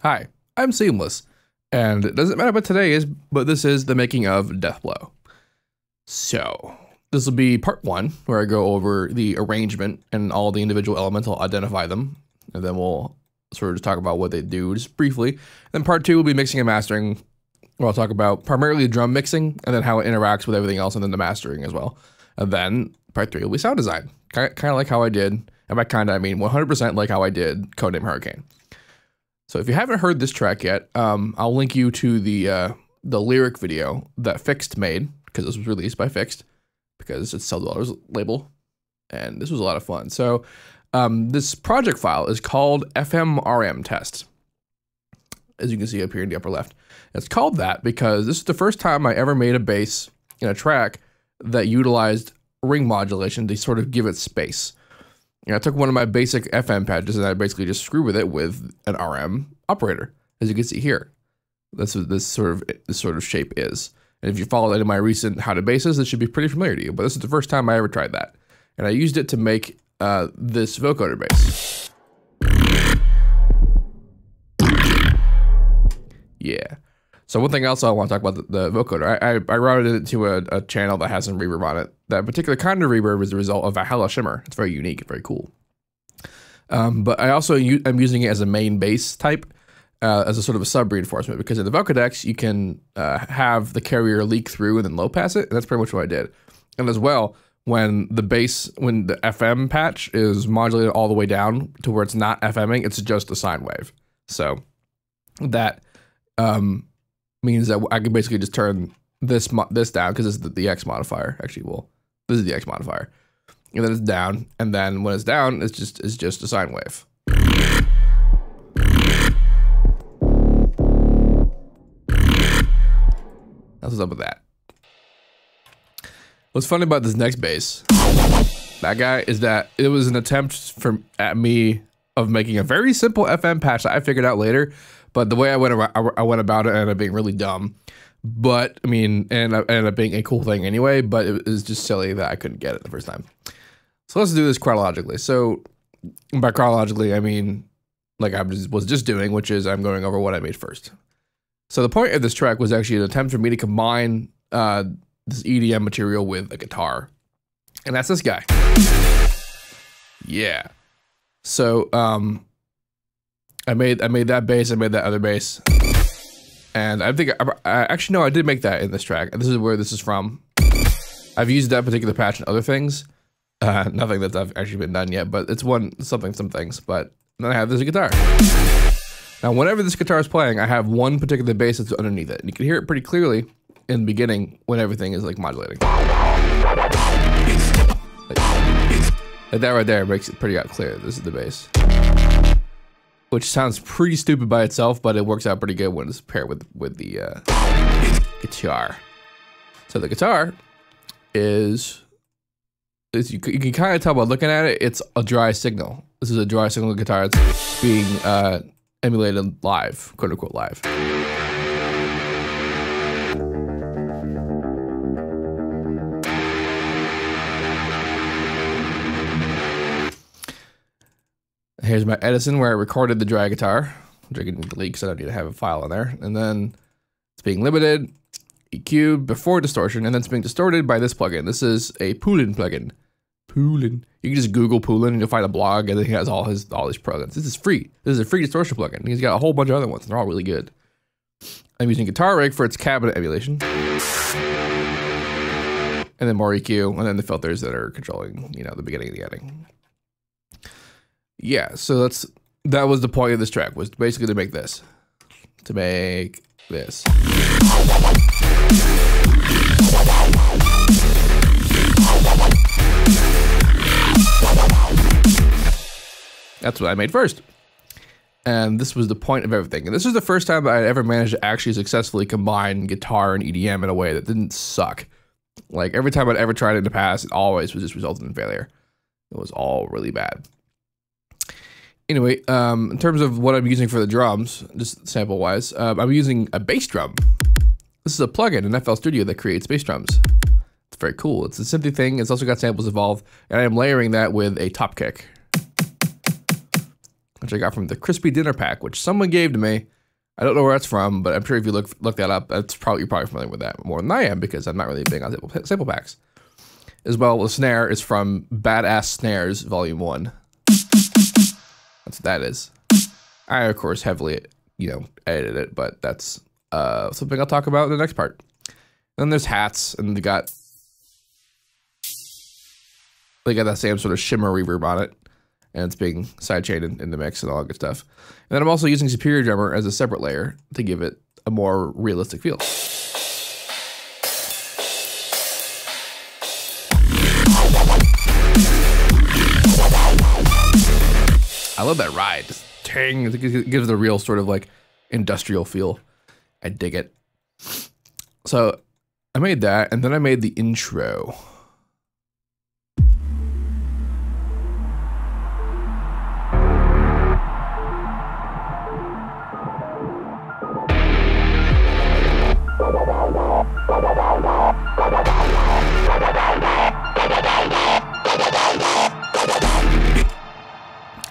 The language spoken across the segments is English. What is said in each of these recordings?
Hi, I'm Seamless, and it doesn't matter what today is, but this is the making of Deathblow. So, this will be part 1, where I go over the arrangement and all the individual elements. I'll identify them, and then we'll sort of just talk about what they do just briefly. Then part 2 will be mixing and mastering, where I'll talk about primarily drum mixing, and then how it interacts with everything else, and then the mastering as well. And then part 3 will be sound design, kind of like how I did, and by kind of I mean 100% like how I did Codename Hurricane. So if you haven't heard this track yet, I'll link you to the lyric video that Fixed made, because this was released by Fixed, because it's Celldweller's label, and this was a lot of fun. So this project file is called FMRM test, as you can see up here in the upper left. It's called that because this is the first time I ever made a bass in a track that utilized ring modulation to sort of give it space. I took one of my basic FM patches and I basically just screwed with it with an RM operator, as you can see here. That's what this sort of shape is. And if you follow any of my recent how to basses, it should be pretty familiar to you. But this is the first time I ever tried that, and I used it to make this vocoder bass. Yeah. So one thing else I want to talk about the vocoder. I routed it to a channel that has some reverb on it. That particular kind of reverb is the result of Valhalla Shimmer. It's very unique, very cool. But I also I'm using it as a main bass type, as a sort of a sub reinforcement, because in the Vocodex you can have the carrier leak through and then low pass it, and that's pretty much what I did. And as well, when the FM patch is modulated all the way down to where it's not FMing, it's just a sine wave. So that means that I can basically just turn this down, because this is the X modifier. Actually, well, this is the X modifier, and then it's down, and then when it's down, it's just a sine wave. That's what's up with that. What's funny about this next bass, that guy, is that it was an attempt at me of making a very simple FM patch that I figured out later, but the way I went about it ended up being really dumb. But I mean, and it ended up being a cool thing anyway. But it was just silly that I couldn't get it the first time. So let's do this chronologically. So by chronologically, I mean like I was just doing, which is I'm going over what I made first. So the point of this track was actually an attempt for me to combine this EDM material with a guitar, and that's this guy. Yeah. So I made that bass, I made that other bass, and I think actually no, I did make that in this track. This is where this is from. I've used that particular patch in other things, nothing that I've actually been done yet, but it's some things. But then I have this guitar. Now, whenever this guitar is playing, I have one particular bass that's underneath it, and you can hear it pretty clearly in the beginning when everything is like modulating. Like that right there makes it pretty clear. This is the bass, which sounds pretty stupid by itself, but it works out pretty good when it's paired with the guitar. So the guitar is you can kind of tell by looking at it, it's a dry signal. This is a dry signal guitar that's being emulated live, quote unquote live. Here's my Edison where I recorded the dry guitar, which I can delete because I don't need to have a file in there. And then it's being limited, EQ'd before distortion, and then it's being distorted by this plugin. This is a Poolin plugin. Poolin. You can just Google Poolin and you'll find a blog, and then he has all his plugins. This is free. This is a free distortion plugin. He's got a whole bunch of other ones, and they're all really good. I'm using Guitar Rig for its cabinet emulation, and then more EQ, and then the filters that are controlling, you know, the beginning and the ending. Yeah, so that was the point of this track, was basically to make this. That's what I made first. And this was the point of everything. And this was the first time I ever managed to actually successfully combine guitar and EDM in a way that didn't suck. Like every time I'd ever tried it in the past, it always was just resulted in failure. It was all really bad. Anyway, in terms of what I'm using for the drums, just sample wise, I'm using a bass drum. This is a plugin in FL Studio that creates bass drums. It's very cool. It's a synthy thing. It's also got samples involved, and I am layering that with a top kick, which I got from the Crispy Dinner Pack, which someone gave to me, I don't know where that's from, but I'm sure if you look that up, you're probably familiar with that more than I am because I'm not really big on sample packs. As well, the snare is from Badass Snares Volume 1. That's what that is. I, of course, heavily, edited it, but that's something I'll talk about in the next part. Then there's hats, and they got that same sort of shimmer reverb on it, and it's being sidechained in the mix and all that good stuff. And then I'm also using Superior Drummer as a separate layer to give it a more realistic feel. I love that ride. Just tang, it gives it a real sort of like industrial feel. I dig it. So I made that, and then I made the intro.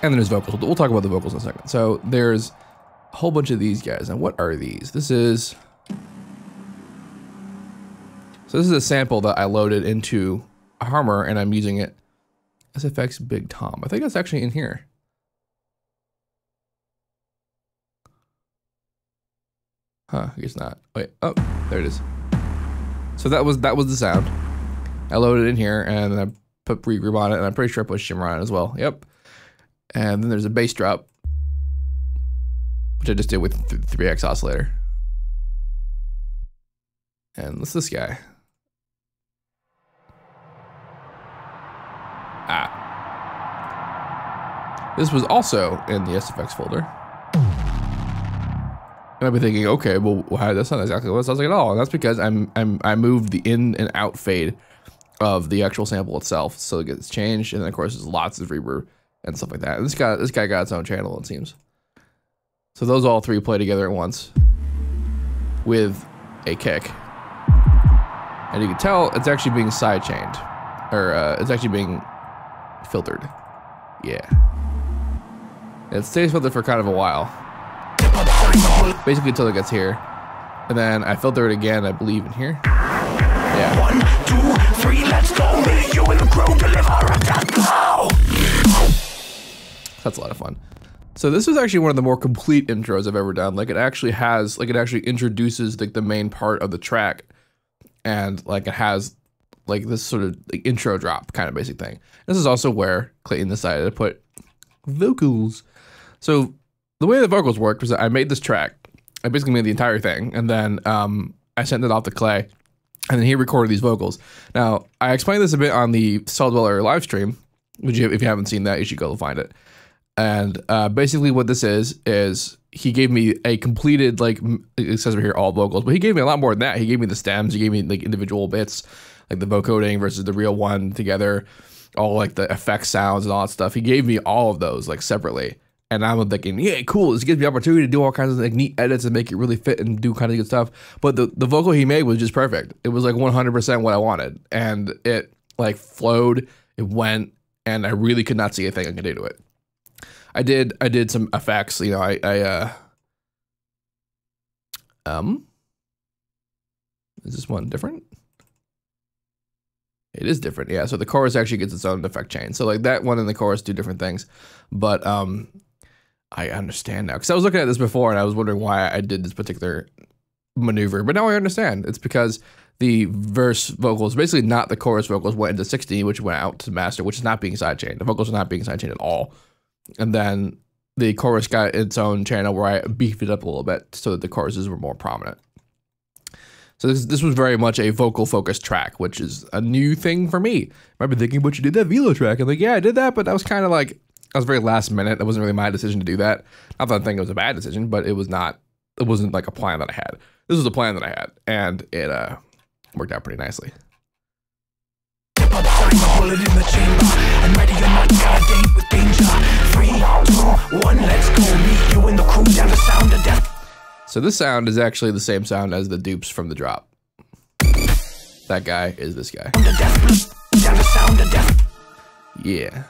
And then there's vocals. We'll talk about the vocals in a second. So there's a whole bunch of these guys. And what are these? This is a sample that I loaded into a Harmor, and I'm using it SFX Big Tom. I think that's actually in here. Huh, I guess not. Wait, oh, there it is. So that was the sound. I loaded it in here, and I put reverb on it, and I'm pretty sure I put shimmer on it as well. Yep. And then there's a bass drop, which I just did with 3X oscillator. And what's this guy? This was also in the SFX folder. And I've been thinking, okay, well, how that's not exactly what it sounds like at all. And that's because I moved the in and out fade of the actual sample itself, so it gets changed. And then of course there's lots of reverb and stuff like that. And this guy got its own channel, it seems. So those all three play together at once with a kick. And you can tell it's actually being sidechained, or it's actually being filtered. Yeah. And it stays filtered for kind of a while. Basically until it gets here. And then I filter it again, I believe, in here. Yeah. 1, 2, 3, let's go. Me, you and the crew deliver a Deathblow. That's a lot of fun. So this was actually one of the more complete intros I've ever done. Like it actually introduces like the main part of the track, and like it has like this sort of like intro drop kind of basic thing. This is also where Clayton decided to put vocals. So the way the vocals worked was that I made this track. I basically made the entire thing, and then I sent it off to Clay, and then he recorded these vocals. Now I explained this a bit on the Celldweller live stream, which if you haven't seen that, you should go find it. And basically what this is he gave me a completed, like, it says over here, all vocals, but he gave me a lot more than that. He gave me the stems, he gave me like individual bits, like the vocoding versus the real one together, all like the effect sounds and all that stuff. He gave me all of those like separately. And I'm thinking, yeah, cool, this gives me the opportunity to do all kinds of like neat edits and make it really fit and do kind of good stuff. But the vocal he made was just perfect. It was like 100% what I wanted. And it like flowed, it went, and I really could not see a thing I could do to it. I did some effects, you know, is this one different? It is different, yeah. So the chorus actually gets its own effect chain. So like that one and the chorus do different things. But I understand now. Because I was looking at this before and I was wondering why I did this particular maneuver. But now I understand. It's because the verse vocals, basically not the chorus vocals, went into 16, which went out to master, which is not being sidechained. The vocals are not being sidechained at all. And then the chorus got its own channel where I beefed it up a little bit so that the choruses were more prominent. So this was very much a vocal focused track, which is a new thing for me. I remember thinking, but you did that Velo track. I'm like, yeah, I did that, but that was kind of like, that was very last minute. That wasn't really my decision to do that. Not that I think it was a bad decision, but it wasn't like a plan that I had. This was a plan that I had, and it worked out pretty nicely. Bullet in the chamber, and ready or not, got a date with danger. 3, 2, 1, let's go. Meet you in the crew down the sound of death. So this sound is actually the same sound as the dupes from the drop. That guy is this guy. Down the sound of death. Yeah.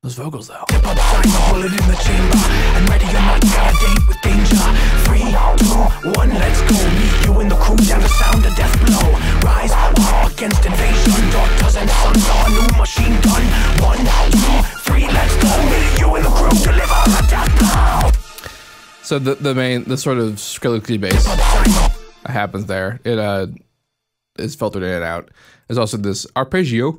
Those vocals though. Bullet in the chamber, and ready or not, got a date with danger. 3, So the sort of Skrillexy bass happens there. It is filtered in and out. There's also this arpeggio.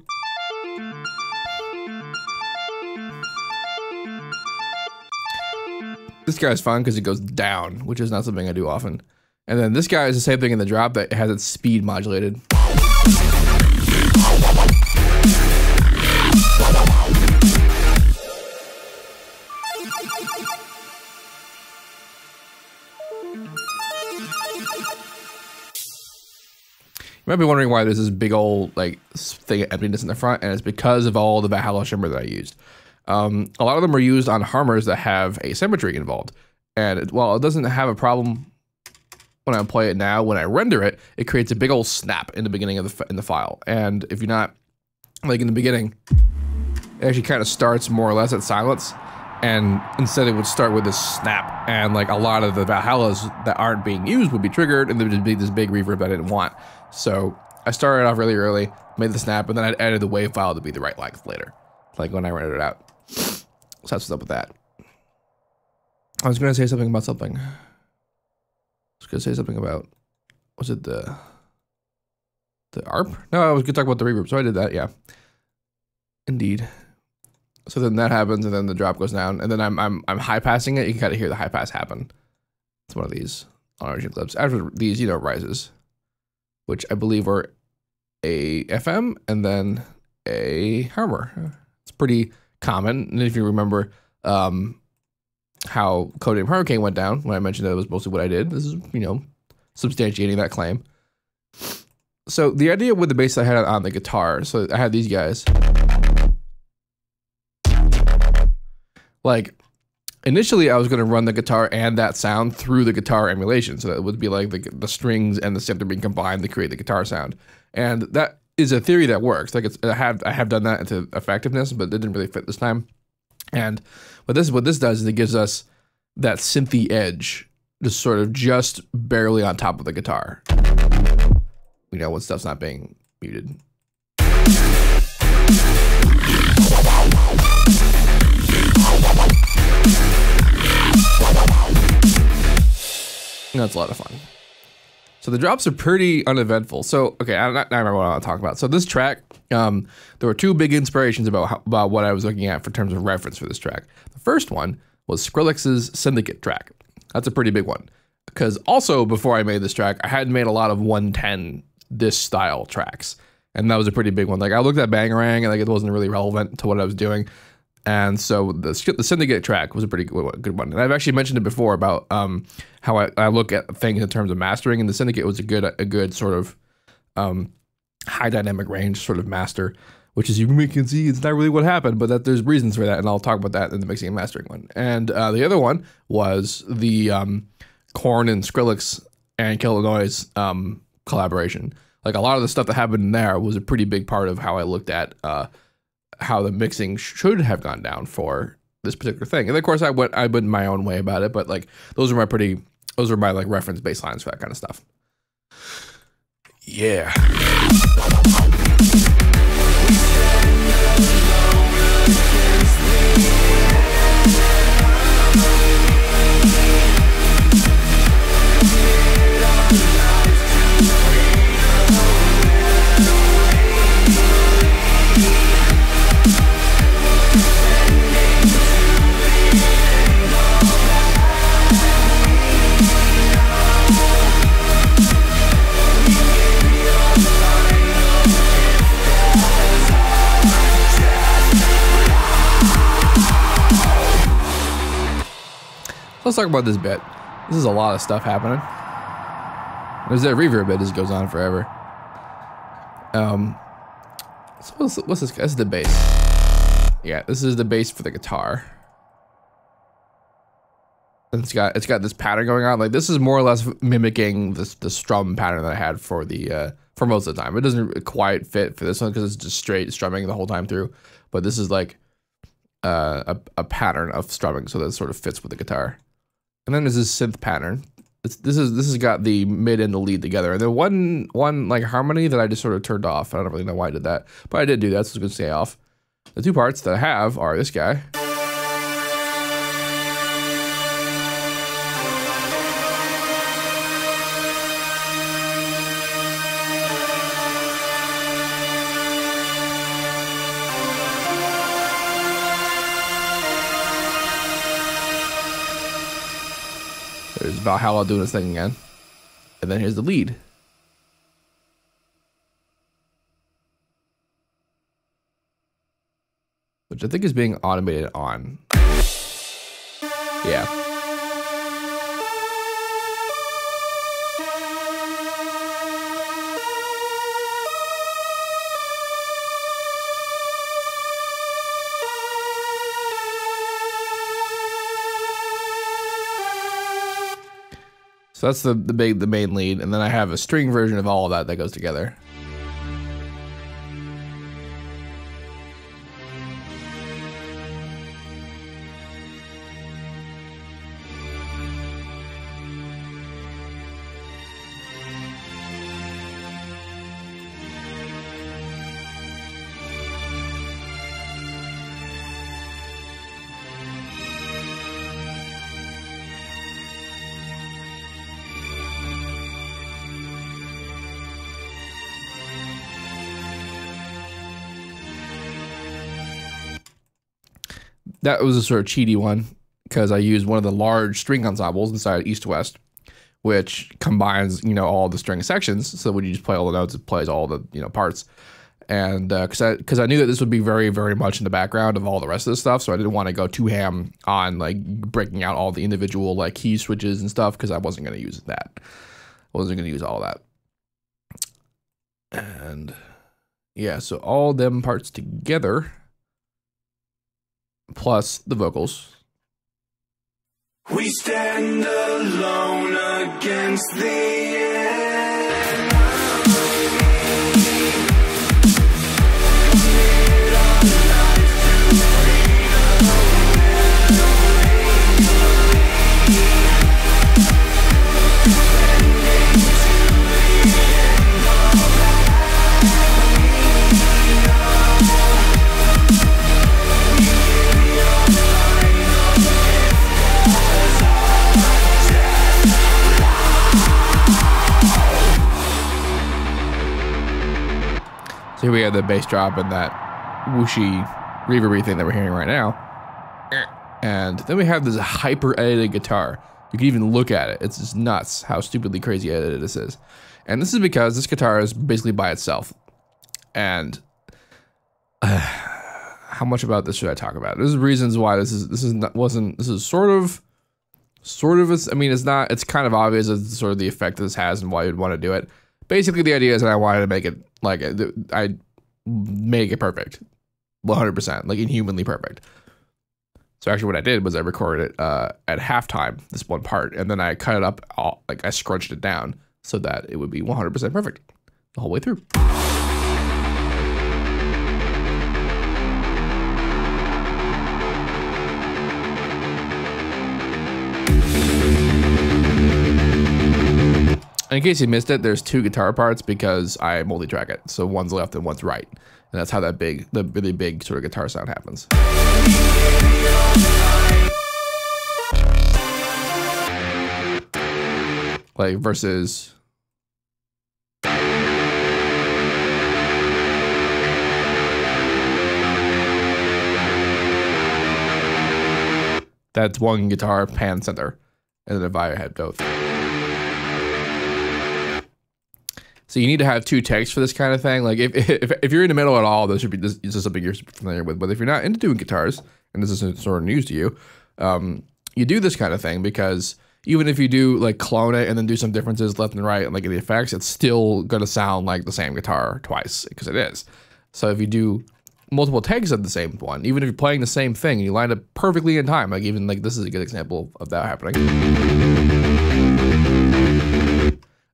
This guy's fun because it goes down, which is not something I do often. And then this guy is the same thing in the drop that has its speed modulated. You might be wondering why there's this big old like thing of emptiness in the front, and it's because of all the Valhalla shimmer that I used. A lot of them are used on harmers that have asymmetry involved, and while it doesn't have a problem when I play it now, when I render it, it creates a big old snap in the beginning of the file. And if you're not like in the beginning, it actually kind of starts more or less at silence, and instead it would start with this snap, and like a lot of the Valhallas that aren't being used would be triggered, and there would be this big reverb that I didn't want. So I started off really early, made the snap, and then I'd added the wave file to be the right length later, like when I rendered it out. So that's what's up with that. I was gonna say something about something. I was gonna say something about, was it the ARP? No, I was gonna talk about the reverb, so I did that, yeah. Indeed. So then that happens, and then the drop goes down, and then I'm high passing it. You can kind of hear the high pass happen. It's one of these on origin clips. After these, you know, rises, which I believe were a FM and then a harmer. It's pretty common. And if you remember how Codename Hurricane went down when I mentioned that it was mostly what I did, this is, you know, substantiating that claim. So the idea with the bass I had on the guitar, so I had these guys. Like, initially I was going to run the guitar and that sound through the guitar emulation. So that it would be like the strings and the synth being combined to create the guitar sound. And that is a theory that works. Like I have done that into effectiveness, but it didn't really fit this time. And what this does is it gives us that synthy edge, just sort of just barely on top of the guitar. You know, when stuff's not being muted. That's a lot of fun. So the drops are pretty uneventful. So, okay, I remember what I want to talk about. So this track, there were two big inspirations about what I was looking at for terms of reference for this track. The first one was Skrillex's Syndicate track. That's a pretty big one. Because also, before I made this track, I had made a lot of 110 this style tracks. And that was a pretty big one. Like, I looked at Bangarang, and like it wasn't really relevant to what I was doing. And so the Syndicate track was a pretty good one. And I've actually mentioned it before about how I look at things in terms of mastering, and the Syndicate was a good sort of high dynamic range sort of master, which as you can see, it's not really what happened, but that there's reasons for that, and I'll talk about that in the mixing and mastering one. And the other one was the Korn and Skrillex and Kill the Noise collaboration. Like a lot of the stuff that happened in there was a pretty big part of how I looked at how the mixing should have gone down for this particular thing. And of course I went my own way about it, but like those are my like reference baselines for that kind of stuff. Yeah. Let's talk about this bit. This is a lot of stuff happening. There's that reverb bit. This goes on forever. So what's this? This is the bass. Yeah, this is the bass for the guitar. And it's got this pattern going on. Like this is more or less mimicking the strum pattern that I had for the for most of the time. It doesn't quite fit for this one because it's just straight strumming the whole time through. But this is like a pattern of strumming, so that it sort of fits with the guitar. And then there's this synth pattern. This has got the mid and the lead together. And then one like harmony that I just sort of turned off. I don't really know why I did that, but I did do that, so it's gonna stay off. The two parts that I have are this guy. There's Valhalla doing his thing again. And then here's the lead. Which I think is being automated on. Yeah. So that's the main lead, and then I have a string version of all of that goes together. That was a sort of cheaty one because I used one of the large string ensembles inside East West, which combines, you know, all the string sections. So when you just play all the notes, it plays all the, you know, parts. And because I knew that this would be very, very much in the background of all the rest of the stuff, so I didn't want to go too ham on like breaking out all the individual like key switches and stuff because I wasn't going to use that. I wasn't going to use all that. And yeah, so all them parts together, plus the vocals. We stand alone against the end. So here we have the bass drop and that whooshy reverby thing that we're hearing right now. And then we have this hyper edited guitar. You can even look at it. It's just nuts how stupidly crazy edited this is. And this is because this guitar is basically by itself. And how much about this should I talk about? There's reasons why this is sort of I mean, it's not, it's kind of obvious as sort of the effect this has and why you'd want to do it. Basically, the idea is that I wanted to make it like I make it perfect, 100%, like inhumanly perfect. So actually, what I did was I recorded it at halftime, this one part, and then I cut it up, like I scrunched it down so that it would be 100% perfect the whole way through. In case you missed it, there's two guitar parts because I multi-track it. So one's left and one's right. And that's how that the really big sort of guitar sound happens. Like versus that's one guitar pan center. And then if I had both. So you need to have two takes for this kind of thing. Like if you're in the middle at all, this is something you're familiar with. But if you're not into doing guitars, and this is sort of news to you, you do this kind of thing because even if you do like clone it and then do some differences left and right and like in the effects, it's still gonna sound like the same guitar twice because it is. So if you do multiple takes of the same one, even if you're playing the same thing and you line it perfectly in time, like even like this is a good example of that happening.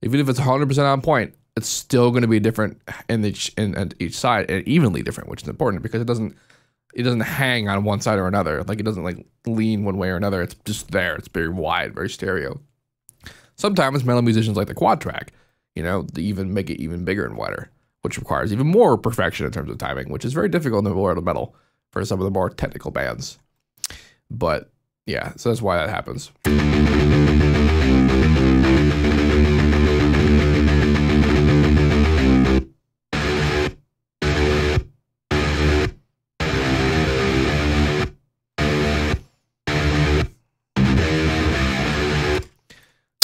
Even if it's 100% on point, it's still going to be different in each side, and evenly different, which is important because it doesn't hang on one side or another. Like it doesn't like lean one way or another. It's just there. It's very wide, very stereo. Sometimes metal musicians like the quad track, you know, to even make it even bigger and wider, which requires even more perfection in terms of timing, which is very difficult in the world of metal for some of the more technical bands. But yeah, so that's why that happens.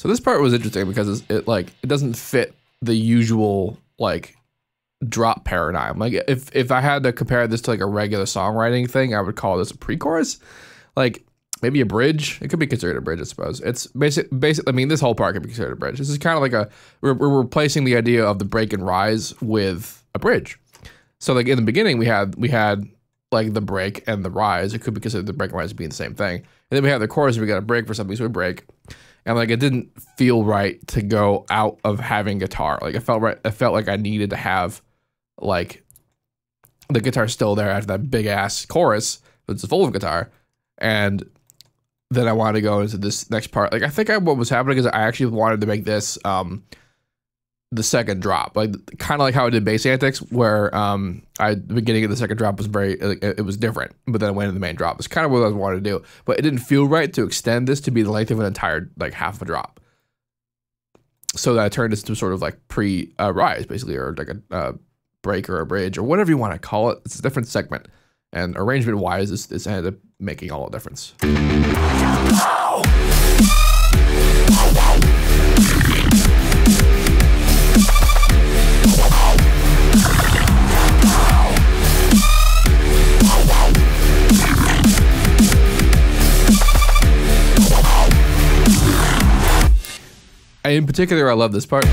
So this part was interesting because it doesn't fit the usual like drop paradigm. Like if I had to compare this to like a regular songwriting thing, I would call this a pre-chorus. Like maybe a bridge. It could be considered a bridge, I suppose. It's basic. I mean, this whole part could be considered a bridge. This is kind of like we're replacing the idea of the break and rise with a bridge. So like in the beginning, we had like the break and the rise. It could be considered the break and rise being the same thing. And then we have the chorus. We got a break for something, so we break. And like it didn't feel right to go out of having guitar. Like it felt right. It felt like I needed to have like the guitar still there after that big ass chorus, it's full of guitar. And then I wanted to go into this next part. Like I think what was happening is I actually wanted to make this the second drop, like kind of like how I did Bass Antics, where the beginning of the second drop was it was different, but then I went into the main drop. It's kind of what I wanted to do, but it didn't feel right to extend this to be the length of an entire like half of a drop. So that I turned this to sort of like rise basically, or like a break or a bridge or whatever you want to call it. It's a different segment, and arrangement wise, this ended up making all the difference. In particular, I love this part.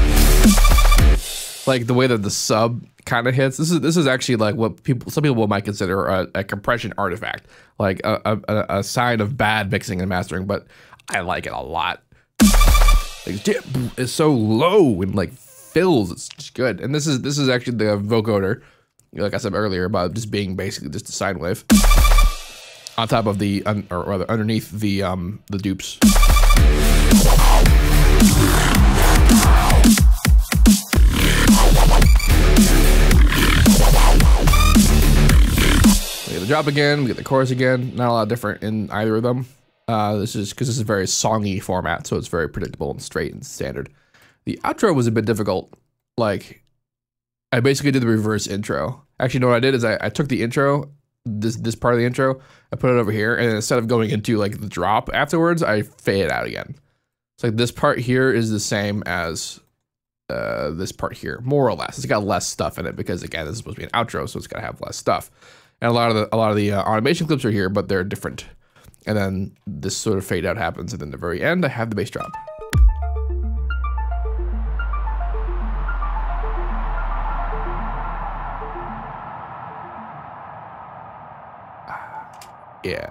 Like the way that the sub kind of hits. This is actually like what some people might consider a compression artifact, like a sign of bad mixing and mastering. But I like it a lot. Like it's so low and like fills. It's just good. And this is actually the vocoder, like I said earlier, about just being basically just a sine wave on top of or rather underneath the dupes. We get the drop again, we get the chorus again. Not a lot different in either of them. This is because this is a very songy format, so it's very predictable and straight and standard. The outro was a bit difficult. Like, I basically did the reverse intro. Actually, no, what I did is I took the intro, this part of the intro, I put it over here, and instead of going into like the drop afterwards, I fade it out again. It's like this part here is the same as this part here, more or less. It's got less stuff in it because again, this is supposed to be an outro, so it's got to have less stuff. And a lot of the automation clips are here, but they're different. And then this sort of fade out happens, and then at the very end, I have the bass drop. Yeah.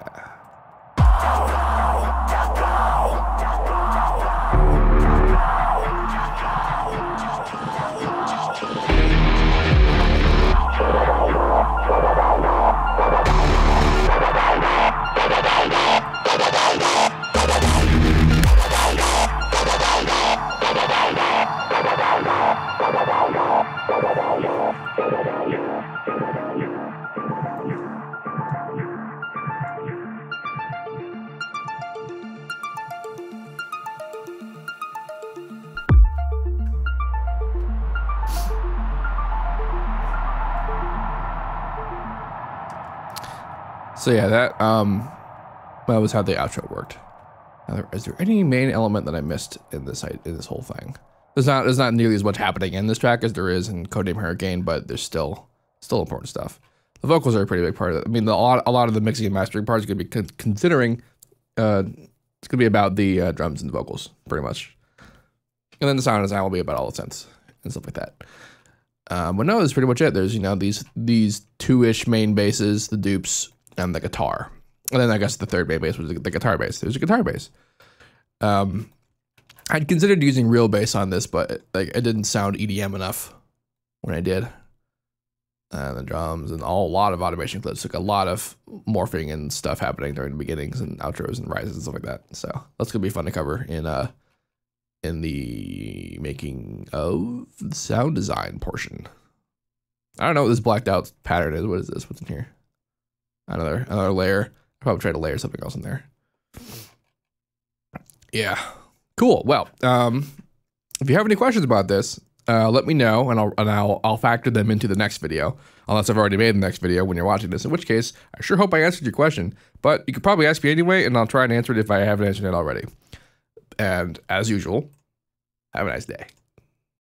So yeah, that was how the outro worked. Is there any main element that I missed in this whole thing? There's not nearly as much happening in this track as there is in Codename Hurricane, but there's still important stuff. The vocals are a pretty big part of it. I mean, a lot of the mixing and mastering part is going to be considering. It's going to be about the drums and the vocals, pretty much, and then the sound design will be about all the synths and stuff like that. But no, that's pretty much it. There's these two-ish main basses, the dupes, and the guitar. And then I guess the third main bass was the guitar bass. There's a guitar bass. I'd considered using real bass on this, but it didn't sound EDM enough when I did. And the drums and a lot of automation clips. Like a lot of morphing and stuff happening during the beginnings and outros and rises and stuff like that. So that's gonna be fun to cover in the making of the sound design portion. I don't know what this blacked out pattern is. What is this? What's in here? Another layer. I'll probably try to layer something else in there. Yeah, cool. Well, if you have any questions about this, let me know, and I'll factor them into the next video, unless I've already made the next video when you're watching this. In which case, I sure hope I answered your question. But you could probably ask me anyway, and I'll try and answer it if I haven't answered it already. And as usual, have a nice day.